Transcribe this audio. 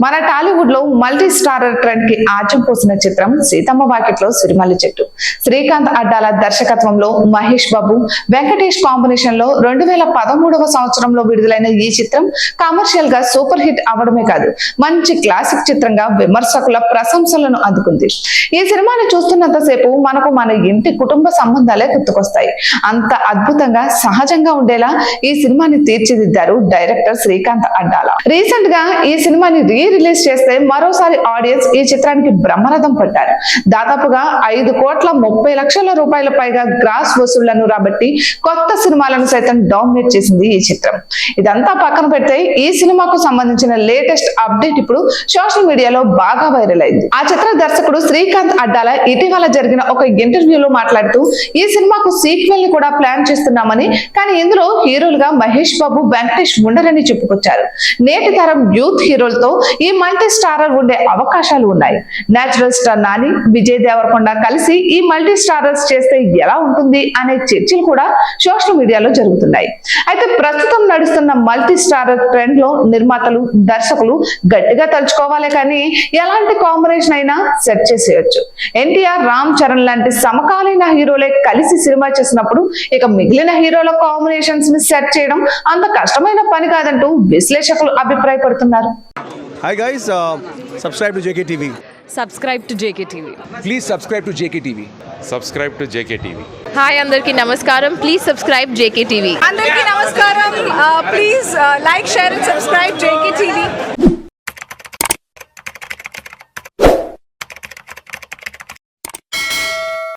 మన టాలీవుడ్ లో multi starrer trend కి ఆచం పోసిన చిత్రం సీతమ్మ వాకిట్లో సిరిమల్లి చెట్టు. శ్రీకాంత్ అడ్డాల దర్శకత్వంలో మహేష్ బాబు, వెంకటేష్ కాంబినేషన్ లో 2013వ సంవత్సరంలో విడుదలైన ఈ చిత్రం కమర్షియల్ గా సూపర్ హిట్ అవడమే కాదు, మంచి క్లాసిక్ చిత్రంగా విమర్శకుల ప్రశంసలను అందుకుంది. ఈ సినిమాని చూస్తున్నంతసేపు మనకు మన ఇంటి కుటుంబ సంబంధాలే గుర్తుకొస్తాయి. అంత అద్భుతంగా సహజంగా ఉండేలా ఈ సినిమాని తీర్చిదిద్దారు డైరెక్టర్ శ్రీకాంత్ అడ్డాల. రీసెంట్ గా ఈ సినిమాని రిలీజ్ చేస్తే మరోసారి ఆడియన్స్ ఈ చిత్రానికి బ్రహ్మరథం పట్టారు. దాదాపుగా 5,30,00,000 రూపాయల పైగా గ్రాస్ వసూళ్లను రాబట్టి కొత్త సినిమాలను సైతం డామినేట్ చేసింది ఈ చిత్రం. ఇదంతా పక్కన పెడితే ఈ సినిమాకు సంబంధించిన లేటెస్ట్ అప్డేట్ ఇప్పుడు సోషల్ మీడియాలో బాగా వైరల్ అయింది. ఆ చిత్ర దర్శకుడు శ్రీకాంత్ అడ్డాల ఇటీవల జరిగిన ఒక ఇంటర్వ్యూలో మాట్లాడుతూ ఈ సినిమాకు సీక్వెల్ ని కూడా ప్లాన్ చేస్తున్నామని, కానీ ఇందులో హీరోలుగా మహేష్ బాబు, వెంకటేష్ ఉండరని చెప్పుకొచ్చారు. నేటి తరం యూత్ హీరోలతో ఈ మల్టీ స్టారర్ ఉండే అవకాశాలు ఉన్నాయి. నేచురల్ స్టార్ నాని, విజయ్ దేవరకొండ కలిసి ఈ మల్టీ స్టారర్స్ చేస్తే ఎలా ఉంటుంది అనే చర్చలు కూడా సోషల్ మీడియాలో జరుగుతున్నాయి. అయితే ప్రస్తుతం నడుస్తున్న మల్టీ స్టారర్ ట్రెండ్ లో నిర్మాతలు, దర్శకులు గట్టిగా తలుచుకోవాలి, కానీ ఎలాంటి కాంబినేషన్ అయినా సెట్ చేసేయచ్చు. ఎన్టీఆర్, రామ్ చరణ్ లాంటి సమకాలీన హీరోలే కలిసి సినిమా చేసినప్పుడు ఇక మిగిలిన హీరోల కాంబినేషన్స్ ని సెట్ చేయడం అంత కష్టమైన పని కాదంటూ విశ్లేషకులు అభిప్రాయపడుతున్నారు. Hi guys, subscribe to JKTV. Subscribe to JKTV. Please subscribe to JKTV. Subscribe to JKTV. Hi, Andarki Namaskaram. Please subscribe JKTV. Andarki Namaskaram. Please like, share and subscribe JKTV.